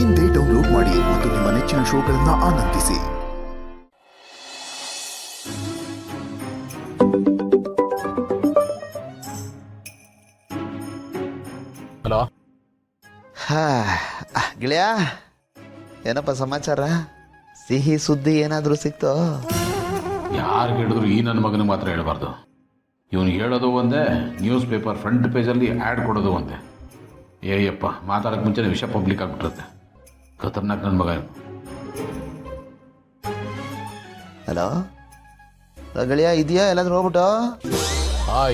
ಇಂದೇ ಡೌನ್ಲೋಡ್ ಮಾಡಿ ಮತ್ತು ನಿಮ್ಮ ನೆಚ್ಚಿನ ಶೋಗಳನ್ನು ಆನಂದಿಸಿ. ಹಲೋ. ಗೆಳೆಯ, ಏನಪ್ಪ ಸಮಾಚಾರ? ಸಿಹಿ ಸುದ್ದಿ ಏನಾದರೂ ಸಿಕ್ತೋ? ಯಾರು ಹೇಳಿದ್ರು ಈ ನನ್ನ ಮಗನಿಗೆ ಮಾತ್ರ ಹೇಳಬಾರ್ದು. ಇವನು ಹೇಳೋದು ಒಂದೇ, ನ್ಯೂಸ್ ಪೇಪರ್ ಫ್ರಂಟ್ ಪೇಜಲ್ಲಿ ಆ್ಯಡ್ ಕೊಡೋದು ಒಂದೇ. ಏಯಪ್ಪ, ಮಾತಾಡೋಕ್ಕೆ ಮುಂಚೆ ವಿಷಯ ಪಬ್ಲಿಕ್ ಆಗಿಬಿಟ್ಟಿರುತ್ತೆ. ಖತರ್ನಾಕ್ ನನ್ನ ಮಗ. ಹಲೋ ಗೆಳೆಯ, ಇದೆಯಾ? ಎಲ್ಲಾದ್ರೂ ಹೋಗ್ಬಿಟ್ಟು?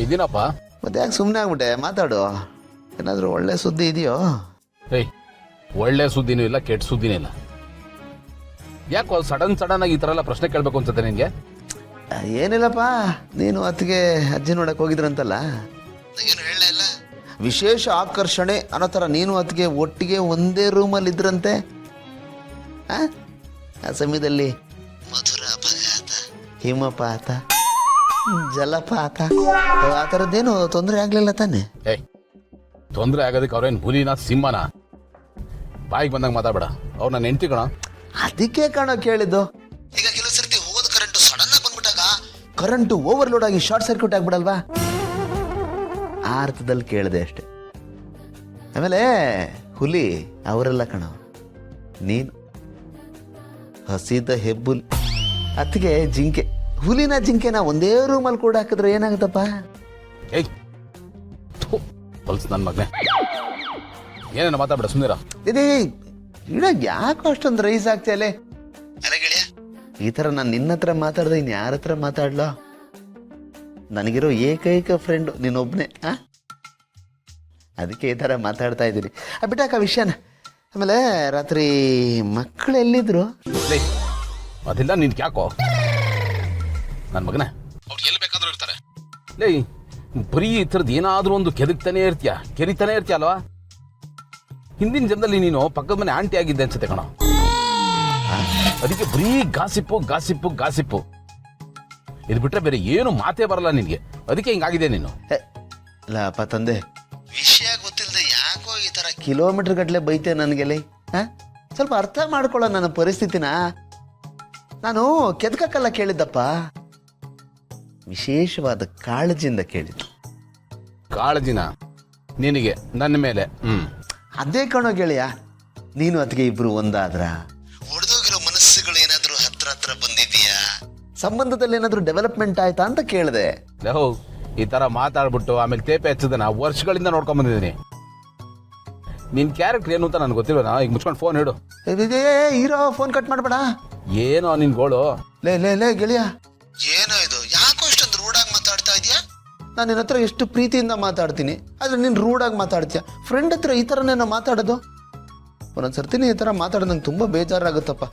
ಇದೀನಪ್ಪ. ಮತ್ತೆ ಯಾಕೆ ಸುಮ್ಮನೆ ಆಗ್ಬಿಟ್ಟೆ? ಮಾತಾಡು. ಏನಾದರೂ ಒಳ್ಳೆ ಸುದ್ದಿ ಇದೆಯೋ? ಏಯ್, ಒಳ್ಳೆ ಸುದ್ದಿನೂ ಇಲ್ಲ, ಕೆಟ್ಟ ಸುದ್ದಿನೂ ಇಲ್ಲ. ಯಾಕೋ ಸಡನ್ ಆಗಿ ಈ ಥರ ಎಲ್ಲ ಪ್ರಶ್ನೆ ಕೇಳಬೇಕು ಅನ್ಸುತ್ತೆ ನಿನಗೆ? ಏನಿಲ್ಲಪ್ಪ, ನೀನು ಅತ್ತಿಗೆ ಅಜ್ಜಿ ನೋಡಕ್ಕೆ ಹೋಗಿದ್ರಂತಲ್ಲ, ಏನು ಹೇಳಲೇ ಇಲ್ಲ. ವಿಶೇಷ ಆಕರ್ಷಣೆ ಅನ್ನೋ ಥರ ನೀನು ಅತ್ತಿಗೆ ಒಟ್ಟಿಗೆ ಒಂದೇ ರೂಮಲ್ಲಿ ಇದ್ರಂತೆ. ಆ ಸಮಯದಲ್ಲಿ ಮಧುರ ಅಪಘಾತ, ಹಿಮಪಾತ, ಜಲಪಾತ, ಆ ಥರದ್ದೇನು ತೊಂದರೆ ಆಗಲಿಲ್ಲ ತಾನೆ? ಏಯ್, ತೊಂದರೆ ಆಗೋದಕ್ಕೆ ಅವ್ರೇನು ಹುಲಿನ ಸಿಂಹನ? ಬಾಯಿಗೆ ಬಂದಾಗ ಮಾತಾಡಬೇಡ. ಅವ್ರು ನನ್ನ ಹೆಂಡ್ತಿ ಕಣ. ಅದಕ್ಕೆ ಕಣ ಕೇಳಿದ್ದು. ಈಗ ಕೆಲವು ಸರ್ತಿ ಹೋದ ಕರೆಂಟು ಸಡನ್ ಆಗಿ ಬಂದ್ಬಿಟ್ಟಾಗ ಕರೆಂಟು ಓವರ್ಲೋಡ್ ಆಗಿ ಶಾರ್ಟ್ ಸರ್ಕ್ಯೂಟ್ ಆಗ್ಬಿಡಲ್ವಾ? ಆ ಅರ್ಥದಲ್ಲಿ ಕೇಳಿದೆ ಅಷ್ಟೆ. ಆಮೇಲೆ ಹುಲಿ ಅವರೆಲ್ಲ ಕಣ, ನೀನು ಹಸಿದ ಹೆಬ್ಬುಲಿ. ಅತ್ತಿಗೆ ಜಿಂಕೆ. ಹುಲಿನ ಜಿಂಕೆನ ಒಂದೇ ರೂಮಲ್ಲಿ ಕೂಡ ಹಾಕಿದ್ರೆ ಏನಾಗುತ್ತಪ್ಪ? ಏಯ್, ಹೊಲ್ಸ್ ನನ್ನ ಮಗನೇ, ಏನೇನು ಮಾತಾಡ್ಬೇಡ, ಸುಂದರ. ಇದೇ ಇಡಾಗ ಯಾಕೋ ಅಷ್ಟೊಂದು ರೈಸ್ ಆಗ್ತಿಯಲ್ಲೇ? ಅರೆ ಗೆಳೆಯ, ಈ ಥರ ನಾನು ನಿನ್ನ ಹತ್ರ ಮಾತಾಡ್ದೆ ಇನ್ನು ಯಾರ ಹತ್ರ ಮಾತಾಡ್ಲೋ? ನನಗಿರೋ ಏಕೈಕ ಫ್ರೆಂಡು ನೀನೊಬ್ಬನೇ. ಅದಕ್ಕೆ ಈ ಥರ ಮಾತಾಡ್ತಾ ಇದ್ದೀನಿ. ಬಿಟ್ಟಾಕ ವಿಷಯನ. ಆಮೇಲೆ ರಾತ್ರಿ ಮಕ್ಕಳು ಎಲ್ಲಿದ್ರು? ಅದೆಲ್ಲ ನಿನ್ಗೆ ಯಾಕೋ ನನ್ನ ಮಗನೇ? ಅವ್ರು ಎಲ್ಲಿ ಬೇಕಾದ್ರೂ ಇರ್ತಾರೆ. ಲೇ, ಬರೀ ಈ ಥರದ್ದು ಏನಾದರೂ ಒಂದು ಕೆರಿತಾನೆ ಇರ್ತೀಯ ಅಲ್ವಾ? ಹಿಂದಿನ ಜನದಲ್ಲಿ ನೀನು ಪಕ್ಕದ ಮನೆ ಆಂಟಿ ಆಗಿದ್ದೆ ಅನ್ಸುತ್ತೆ ಕಣ. ಅದಕ್ಕೆ ಬರೀ ಗಾಸಿಪ್ಪು ಇದು ಬಿಟ್ರೆ ಬೇರೆ ಏನು ಮಾತೇ ಬರಲ್ಲ ನಿನಗೆ. ಅದಕ್ಕೆ ಹಿಂಗಾಗಿದೆ ನೀನು. ಅಲ್ಲಪ್ಪ ತಂದೆ, ವಿಷಯ ಗೊತ್ತಿಲ್ಲದೆ ಯಾಕೋ ಈ ಥರ ಕಿಲೋಮೀಟರ್ ಗಟ್ಟಲೆ ಬೈತೆ ನನಗೆಲ್ಲಿ. ಸ್ವಲ್ಪ ಅರ್ಥ ಮಾಡ್ಕೊಳ್ಳೋ ನನ್ನ ಪರಿಸ್ಥಿತಿನ. ನಾನು ಕೆದಕಕ್ಕೆಲ್ಲ ಕೇಳಿದ್ದಪ್ಪ, ವಿಶೇಷವಾದ ಕಾಳಜಿಯಿಂದ ಕೇಳಿದ್ದು. ಕಾಳಜಿನ ನಿನಗೆ ನನ್ನ ಮೇಲೆ? ಅದೇ ಕಣೋ ಗೆಳೆಯ, ನೀನು ಅದಕ್ಕೆ ಇಬ್ರು ಒಂದಾದ್ರ? ಒಡೆದೋಗಿರೋ ಮನಸ್ಸುಗಳು ಏನಾದರೂ ಹತ್ರ ಬಂದಿದೆಯಾ? ಸಂಬಂಧದಲ್ಲಿ ಏನಾದರೂ ಡೆವಲಪ್ಮೆಂಟ್ ಆಯ್ತಾ ಅಂತ ಕೇಳಿದೆ. ಈ ಥರ ಮಾತಾಡ್ಬಿಟ್ಟು ಆಮೇಲೆ ತೇಪೆ ಹಚ್ಚದನ ವರ್ಷಗಳಿಂದ ನೋಡ್ಕೊಂಡ್ ಬಂದಿದ್ದೀನಿ. ನಿನ್ ಕ್ಯಾರೆಕ್ಟರ್ ಏನು ಅಂತ ನನಗೆ ಗೊತ್ತಿಲ್ವನಾ? ಈಗ ಮುಚ್ಕೊಂಡು ಫೋನ್ ಇಡು. ಹೀರೋ, ಫೋನ್ ಕಟ್ ಮಾಡಬೇಡ. ಏನೋ ನಿನ್ ಗೋಳು? ಲೇ ಗೆಳೆಯ, ಏನೋ ಇದು? ಯಾಕೋ ಇಷ್ಟೊಂದು ರೂಢಾಗಿ ಮಾತಾಡ್ತಾ ಇದೆಯಾ? ನಾನು ನಿನ್ನ ಹತ್ರ ಎಷ್ಟು ಪ್ರೀತಿಯಿಂದ ಮಾತಾಡ್ತೀನಿ, ಆದರೆ ನೀನು ರೂಢಾಗಿ ಮಾತಾಡ್ತೀಯ. ಫ್ರೆಂಡ್ ಹತ್ರ ಈ ಥರನೇ ನಾವು ಮಾತಾಡೋದು? ಒಂದೊಂದ್ಸರ್ತಿ ಈ ಥರ ಮಾತಾಡೋದು ನಂಗೆ ತುಂಬ ಬೇಜಾರಾಗುತ್ತಪ್ಪ.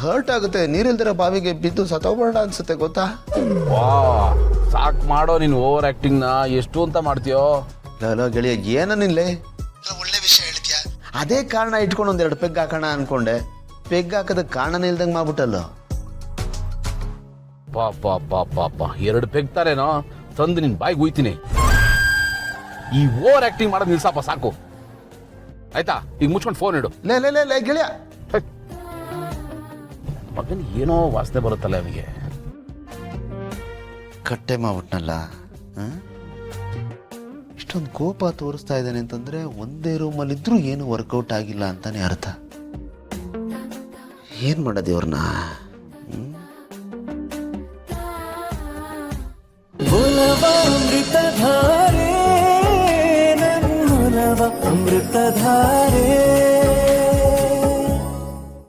ಹರ್ಟ್ ಆಗುತ್ತೆ. ನೀರಿಲ್ದಿರೋ ಬಾವಿಗೆ ಬಿದ್ದು ಸತ್ತೋಗ್ಬೇಡ ಅನ್ಸುತ್ತೆ, ಗೊತ್ತಾ? ಸಾಕ್ ಮಾಡೋ ನೀನು ಓವರ್ ಆಕ್ಟಿಂಗ್ನ. ಎಷ್ಟು ಅಂತ ಮಾಡ್ತೀಯೋ? ಲೋ ಗೆಳೆಯ, ಏನನ್ನಿಲ್ಲೇ ಒಳ್ಳೆ ವಿಷಯ ಹೇಳ್ತೀಯ. ಅದೇ ಕಾರಣ ಇಟ್ಕೊಂಡು ಒಂದೆರಡು ಪೆಗ್ ಹಾಕೋಣ ಅನ್ಕೊಂಡೆ. ಪೆಗ್ ಹಾಕೋದಕ್ಕೆ ಕಾರಣನೇ ಇಲ್ದಂಗೆ ಮಾಡ್ಬಿಟ್ಟಲ್ಲ. ಪಾಪ 2 ಪೆಗ್ ತಾರೇನೋ ತಂದು ನಿನ್ ಬಾಯಿಗೆ ಉಯ್ತೀನಿ. ಈ ಓವರ್ ಆಕ್ಟಿಂಗ್ ಮಾಡೋದು ನಿಲ್ಸಪ್ಪ, ಸಾಕು ಆಯ್ತಾ? ಈಗ ಮುಚ್ಕೊಂಡು ಫೋನ್ ಇಡು. ಲೇ ಗೆಳೆಯ, ಮಗನ್ ಏನೋ ವಾಸನೆ ಬರುತ್ತಲ್ಲ ಅವನಿಗೆ. ಕಟ್ಟೆ ಮಾಡ್ಬಿಟ್ನಲ್ಲ. ಇಷ್ಟೊಂದು ಕೋಪ ತೋರಿಸ್ತಾ ಇದ್ದಾನೆ ಅಂತಂದ್ರೆ ಒಂದೇ ರೂಮಲ್ಲಿದ್ರೂ ಏನು ವರ್ಕೌಟ್ ಆಗಿಲ್ಲ ಅಂತಾನೆ ಅರ್ಥ. ಏನ್ ಮಾಡೋದು ಇವ್ರನ್ನ? ಅಮೃತಧಾರೆ